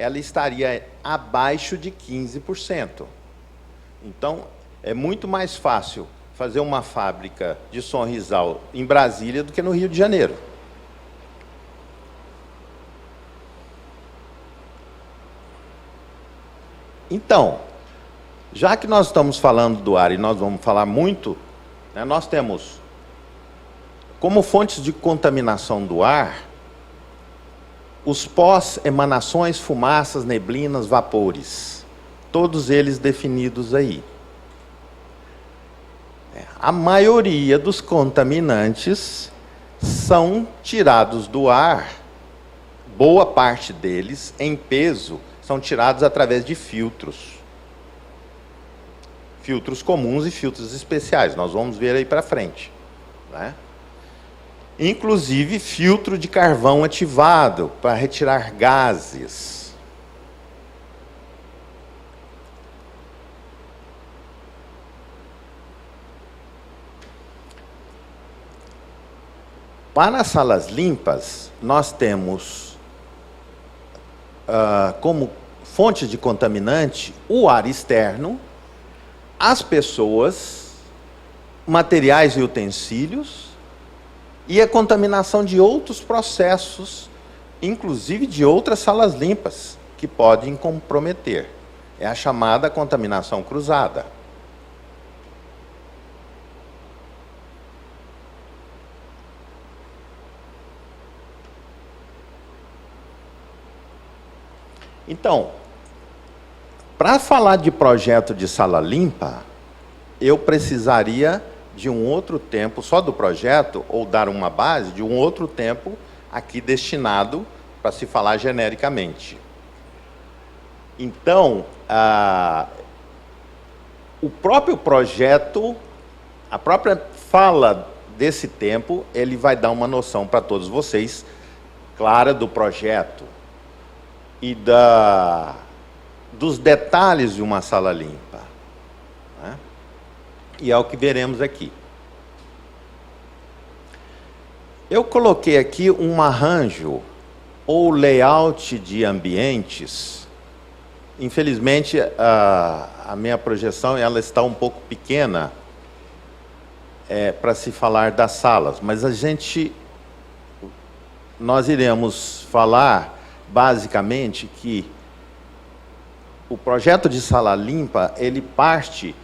ela estaria abaixo de 15%. Então, é muito mais fácil fazer uma fábrica de Sonrisal em Brasília do que no Rio de Janeiro. Então, já que nós estamos falando do ar e nós vamos falar muito, né, nós temos como fontes de contaminação do ar os pós, emanações, fumaças, neblinas, vapores, todos eles definidos aí. A maioria dos contaminantes são tirados do ar, boa parte deles, em peso, são tirados através de filtros. Filtros comuns e filtros especiais, nós vamos ver aí para frente, né? Inclusive filtro de carvão ativado para retirar gases. Para as salas limpas, nós temos como fonte de contaminante o ar externo, as pessoas, materiais e utensílios, e a contaminação de outros processos, inclusive de outras salas limpas, que podem comprometer. É a chamada contaminação cruzada. Então, para falar de projeto de sala limpa, eu precisaria de um outro tempo, só do projeto, ou dar uma base de um outro tempo aqui destinado para se falar genericamente. Então, o próprio projeto, a própria fala desse tempo, ele vai dar uma noção para todos vocês, clara do projeto e dos detalhes de uma sala limpa, né? E é o que veremos aqui. Eu coloquei aqui um arranjo ou layout de ambientes. Infelizmente, a minha projeção ela está um pouco pequena para se falar das salas, mas nós iremos falar basicamente que o projeto de sala limpa ele parte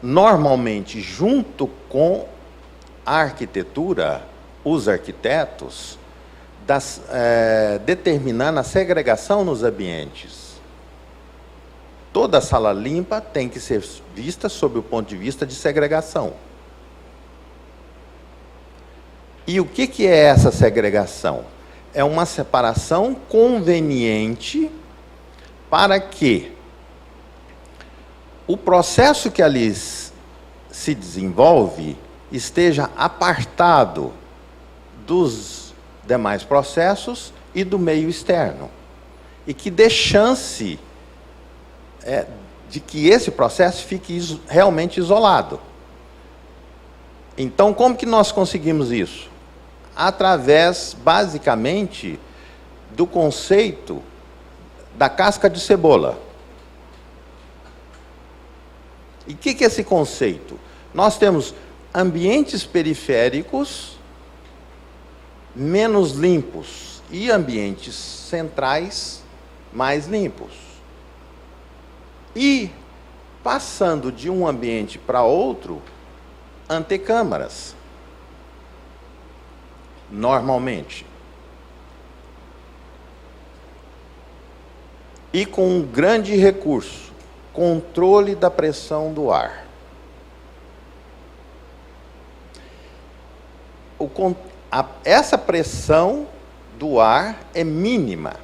normalmente junto com a arquitetura, os arquitetos, determinando a segregação nos ambientes. Toda sala limpa tem que ser vista sob o ponto de vista de segregação. E o que é essa segregação? É uma separação conveniente para que o processo que ali se desenvolve esteja apartado dos demais processos e do meio externo. E que dê chance de que esse processo fique realmente isolado. Então, como que nós conseguimos isso? Através, basicamente, do conceito da casca de cebola. E o que é esse conceito? Nós temos ambientes periféricos menos limpos e ambientes centrais mais limpos. E, passando de um ambiente para outro, antecâmaras. Normalmente. E com um grande recurso, controle da pressão do ar. Essa pressão do ar é mínima.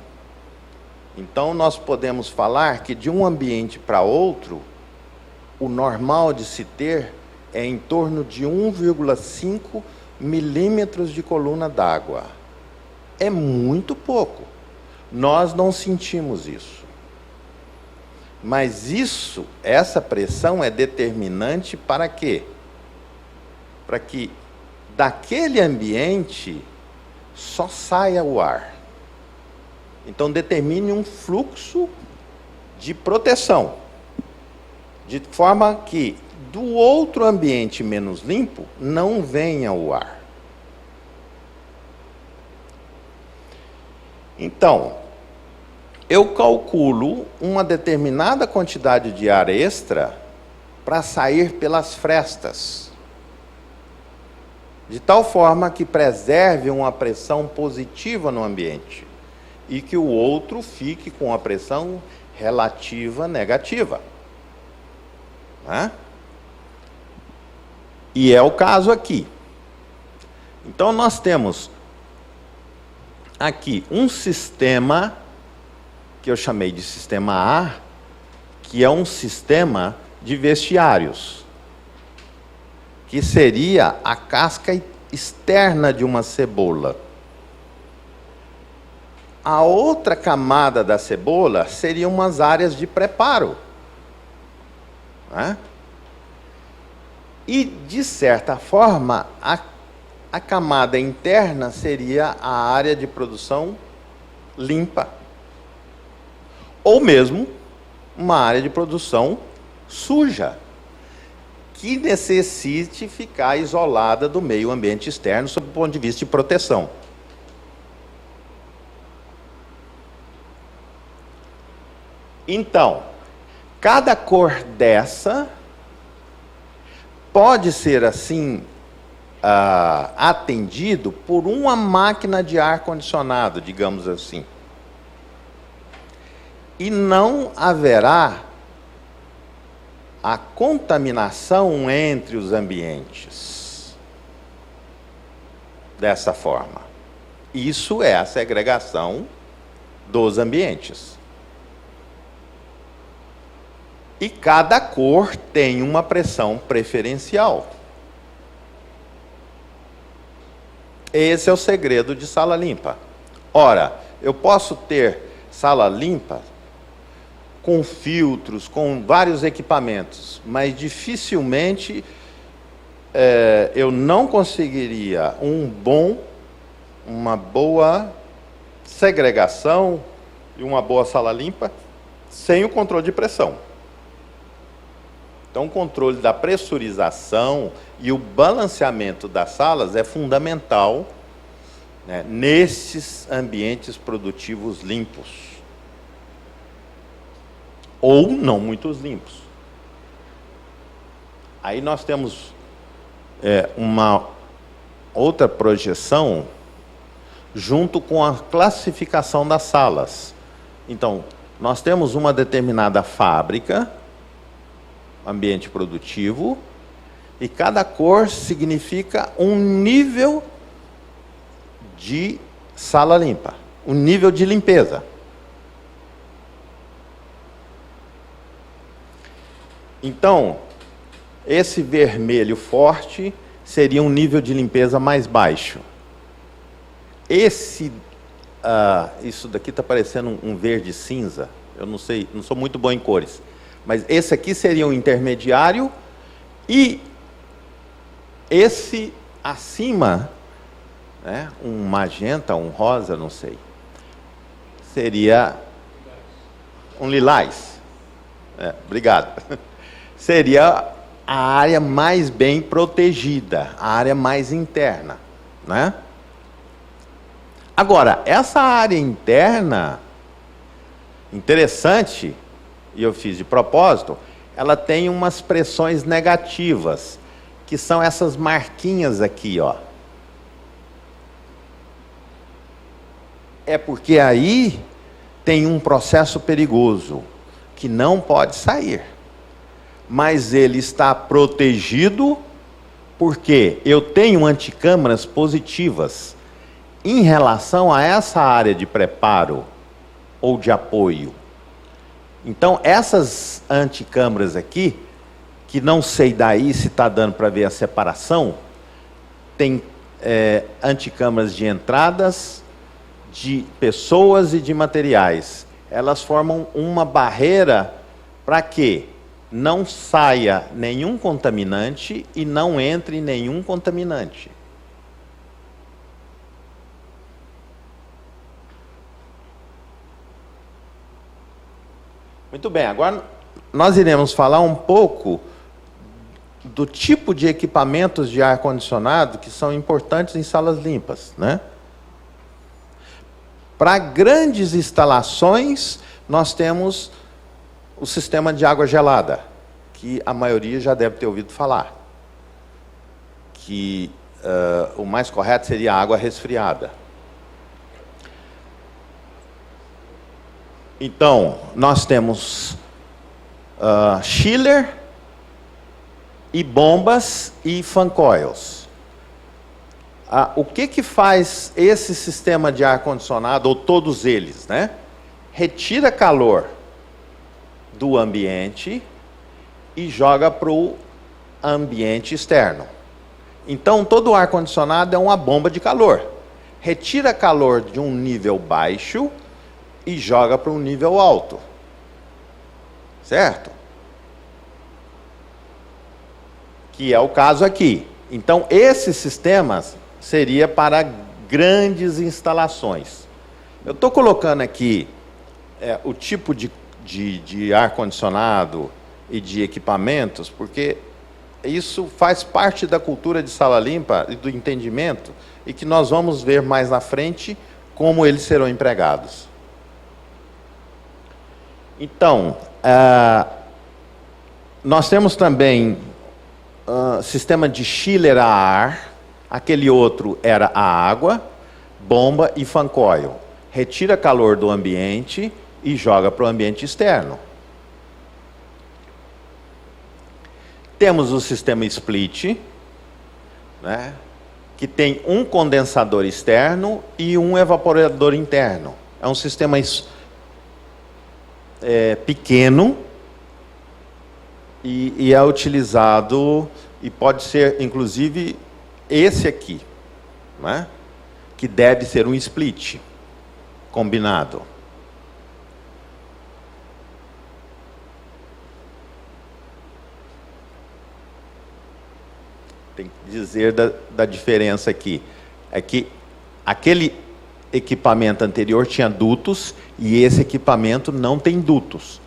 Então, nós podemos falar que de um ambiente para outro, o normal de se ter é em torno de 1,5 milímetros de coluna d'água. É muito pouco. Nós não sentimos isso. Mas essa pressão é determinante para quê? Para que daquele ambiente só saia o ar. Então, determine um fluxo de proteção, de forma que do outro ambiente menos limpo não venha o ar. Então, eu calculo uma determinada quantidade de ar extra para sair pelas frestas, de tal forma que preserve uma pressão positiva no ambiente e que o outro fique com a pressão relativa negativa. Né? E é o caso aqui. Então, nós temos aqui um sistema que eu chamei de sistema A, que é um sistema de vestiários, que seria a casca externa de uma cebola. A outra camada da cebola seriam umas áreas de preparo. Né? E, de certa forma, a camada interna seria a área de produção limpa. Ou mesmo uma área de produção suja, que necessite ficar isolada do meio ambiente externo, sob o ponto de vista de proteção. Então, cada cor dessa pode ser, assim, atendido por uma máquina de ar-condicionado, digamos assim. E não haverá a contaminação entre os ambientes dessa forma. Isso é a segregação dos ambientes. E cada cor tem uma pressão preferencial. Esse é o segredo de sala limpa. Ora, eu posso ter sala limpa com filtros, com vários equipamentos, mas dificilmente eu não conseguiria uma boa segregação e uma boa sala limpa sem o controle de pressão. Então, o controle da pressurização e o balanceamento das salas é fundamental, né, nesses ambientes produtivos limpos. Ou não muito limpos. Aí nós temos uma outra projeção junto com a classificação das salas. Então, nós temos uma determinada fábrica, ambiente produtivo, e cada cor significa um nível de sala limpa, um nível de limpeza. Então, esse vermelho forte seria um nível de limpeza mais baixo. Isso daqui está parecendo um verde cinza, eu não sei, não sou muito bom em cores. Mas esse aqui seria um intermediário e esse acima, né, um magenta, um rosa, não sei, seria um lilás. Obrigado. Seria a área mais bem protegida, a área mais interna, né? Agora, essa área interna, interessante, e eu fiz de propósito, ela tem umas pressões negativas, que são essas marquinhas aqui, ó. É porque aí tem um processo perigoso, que não pode sair. Mas ele está protegido, porque eu tenho anticâmaras positivas em relação a essa área de preparo ou de apoio. Então, essas anticâmaras aqui, que não sei daí se está dando para ver a separação, tem anticâmaras de entradas, de pessoas e de materiais. Elas formam uma barreira para que não saia nenhum contaminante e não entre nenhum contaminante. Muito bem, agora nós iremos falar um pouco do tipo de equipamentos de ar-condicionado que são importantes em salas limpas, né? Para grandes instalações, nós temos o sistema de água gelada, que a maioria já deve ter ouvido falar, que o mais correto seria a água resfriada. Então, nós temos chiller e bombas e fan coils. O que faz esse sistema de ar-condicionado, ou todos eles, né? Retira calor do ambiente e joga para o ambiente externo. Então, todo ar-condicionado é uma bomba de calor. Retira calor de um nível baixo e joga para um nível alto. Certo? Que é o caso aqui. Então, esses sistemas seria para grandes instalações. Eu estou colocando aqui o tipo de ar-condicionado e de equipamentos, porque isso faz parte da cultura de sala limpa e do entendimento, e que nós vamos ver mais na frente como eles serão empregados. Então, nós temos também sistema de chiller a ar. Aquele outro era a água, bomba e fan coil. Retira calor do ambiente e joga para o ambiente externo. Temos o sistema split, né, que tem um condensador externo e um evaporador interno. É um sistema pequeno e é utilizado, e pode ser, inclusive, esse aqui, né, que deve ser um split combinado. Tem que dizer da diferença aqui. É que aquele equipamento anterior tinha dutos e esse equipamento não tem dutos.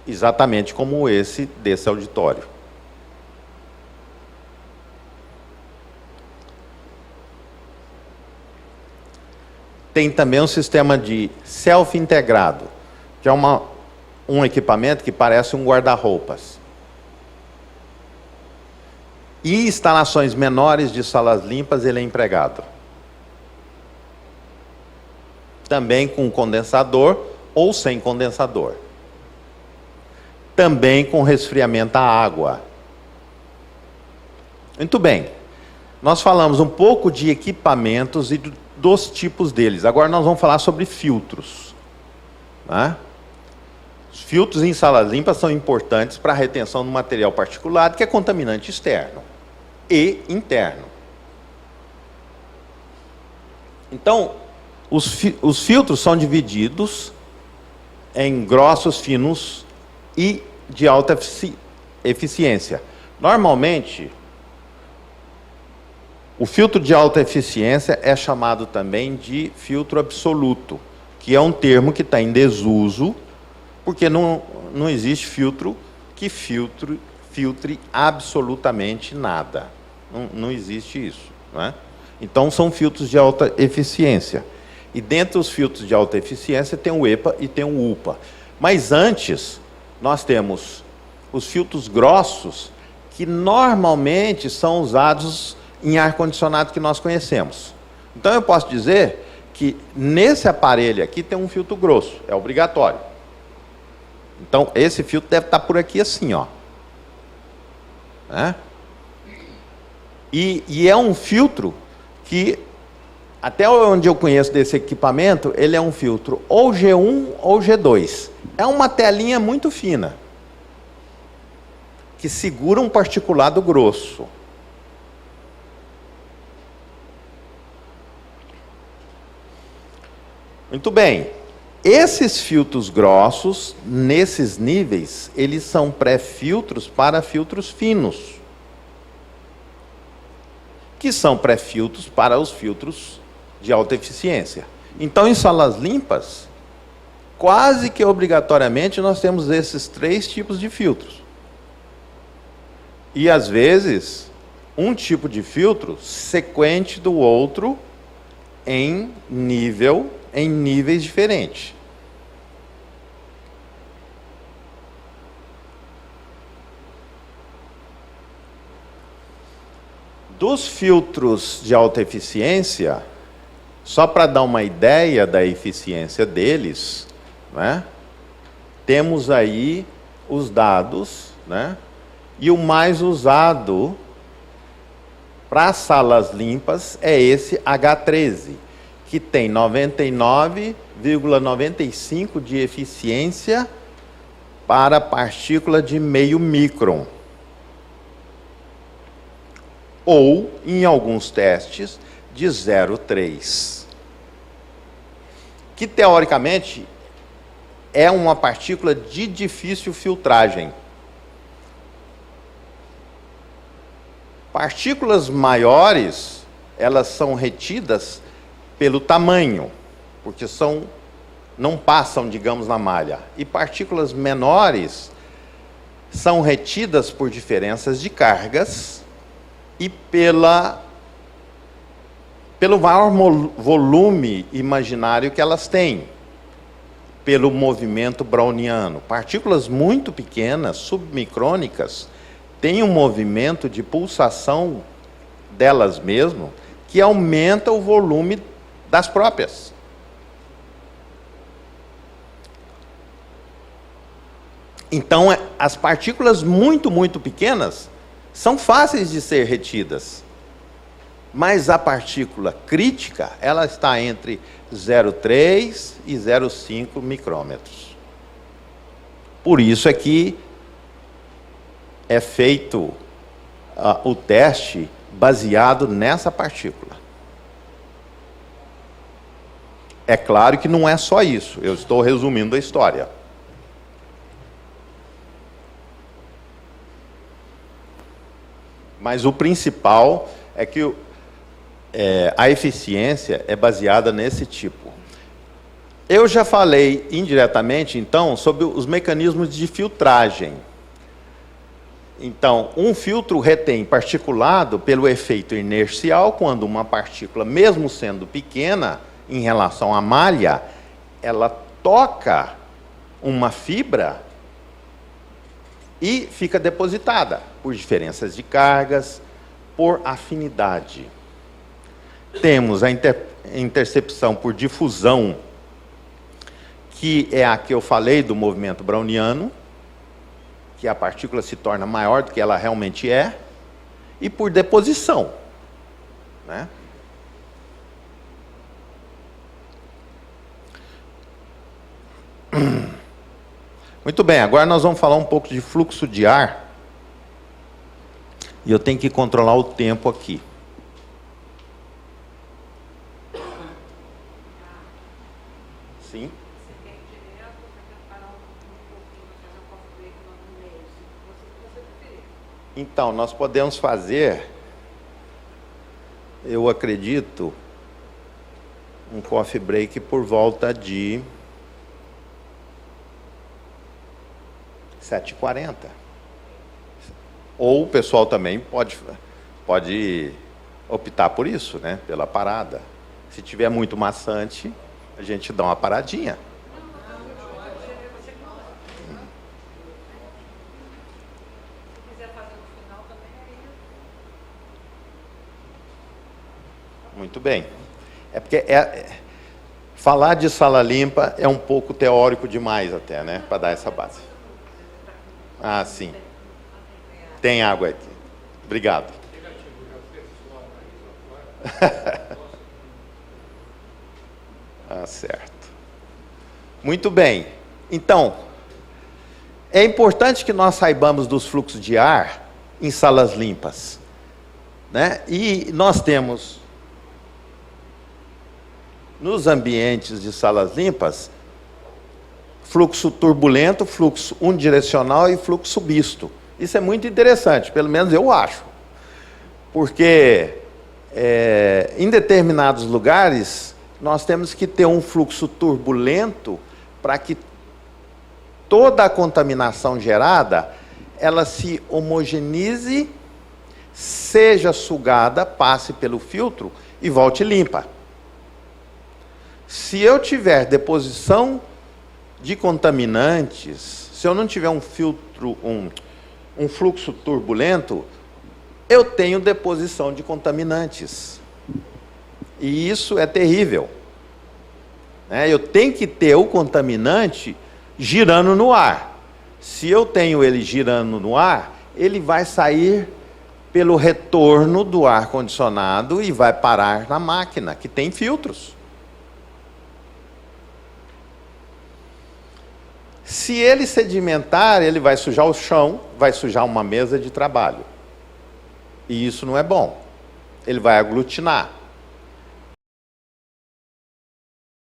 Exatamente como esse desse auditório. Tem também um sistema de self-integrado, que é um equipamento que parece um guarda-roupas. Em instalações menores de salas limpas, ele é empregado. Também com condensador ou sem condensador. Também com resfriamento à água. Muito bem. Nós falamos um pouco de equipamentos e dos tipos deles. Agora nós vamos falar sobre filtros. Né? Os filtros em salas limpas são importantes para a retenção do material particulado, que é contaminante externo e interno. Então, os filtros são divididos em grossos, finos e de alta eficiência. Normalmente, o filtro de alta eficiência é chamado também de filtro absoluto, que é um termo que está em desuso, porque não existe filtro que filtre absolutamente nada. Não existe isso. Não é? Então, são filtros de alta eficiência. E dentro dos filtros de alta eficiência tem o EPA e tem o UPA. Mas antes, nós temos os filtros grossos, que normalmente são usados em ar-condicionado que nós conhecemos. Então, eu posso dizer que nesse aparelho aqui tem um filtro grosso, é obrigatório. Então, esse filtro deve estar por aqui assim, ó. Né? E é um filtro que, até onde eu conheço desse equipamento, ele é um filtro ou G1 ou G2. É uma telinha muito fina, que segura um particulado grosso. Muito bem. Esses filtros grossos, nesses níveis, eles são pré-filtros para filtros finos, que são pré-filtros para os filtros de alta eficiência. Então, em salas limpas, quase que obrigatoriamente nós temos esses 3 tipos de filtros. E às vezes, um tipo de filtro sequente do outro em níveis diferentes. Dos filtros de alta eficiência, só para dar uma ideia da eficiência deles, né, temos aí os dados, né, e o mais usado para salas limpas é esse H13, que tem 99,95 de eficiência para partícula de meio micron. Ou, em alguns testes, de 0,3. Que, teoricamente, é uma partícula de difícil filtragem. Partículas maiores, elas são retidas pelo tamanho, porque não passam, digamos, na malha. E partículas menores são retidas por diferenças de cargas e pelo maior volume imaginário que elas têm, pelo movimento browniano. Partículas muito pequenas, submicrônicas, têm um movimento de pulsação delas mesmas que aumenta o volume das próprias. Então, as partículas muito, muito pequenas são fáceis de ser retidas. Mas a partícula crítica, ela está entre 0,3 e 0,5 micrômetros. Por isso é que é feito o teste baseado nessa partícula. É claro que não é só isso, eu estou resumindo a história. Mas o principal é que a eficiência é baseada nesse tipo. Eu já falei indiretamente, então, sobre os mecanismos de filtragem. Então, um filtro retém particulado pelo efeito inercial, quando uma partícula, mesmo sendo pequena em relação à malha, ela toca uma fibra e fica depositada por diferenças de cargas, por afinidade. Temos a intercepção por difusão, que é a que eu falei do movimento browniano, que a partícula se torna maior do que ela realmente é, e por deposição, né? Muito bem, agora nós vamos falar um pouco de fluxo de ar. E eu tenho que controlar o tempo aqui. Sim? Então, nós podemos fazer, eu acredito, um coffee break por volta de 7h40. Ou o pessoal também pode optar por isso, né? Pela parada. Se tiver muito maçante, a gente dá uma paradinha. Muito bem. É porque falar de sala limpa é um pouco teórico demais até, né? Para dar essa base. Ah, sim. Tem água aqui. Obrigado. Ah, certo. Muito bem. Então, é importante que nós saibamos dos fluxos de ar em salas limpas, né? E nós temos, nos ambientes de salas limpas, fluxo turbulento, fluxo unidirecional e fluxo misto. Isso é muito interessante, pelo menos eu acho. Porque em determinados lugares, nós temos que ter um fluxo turbulento para que toda a contaminação gerada, ela se homogeneize, seja sugada, passe pelo filtro e volte limpa. Se eu tiver deposição de contaminantes, se eu não tiver um filtro, um fluxo turbulento, eu tenho deposição de contaminantes. E isso é terrível. Eu tenho que ter o contaminante girando no ar. Se eu tenho ele girando no ar, ele vai sair pelo retorno do ar-condicionado e vai parar na máquina, que tem filtros. Se ele sedimentar, ele vai sujar o chão, vai sujar uma mesa de trabalho. E isso não é bom. Ele vai aglutinar.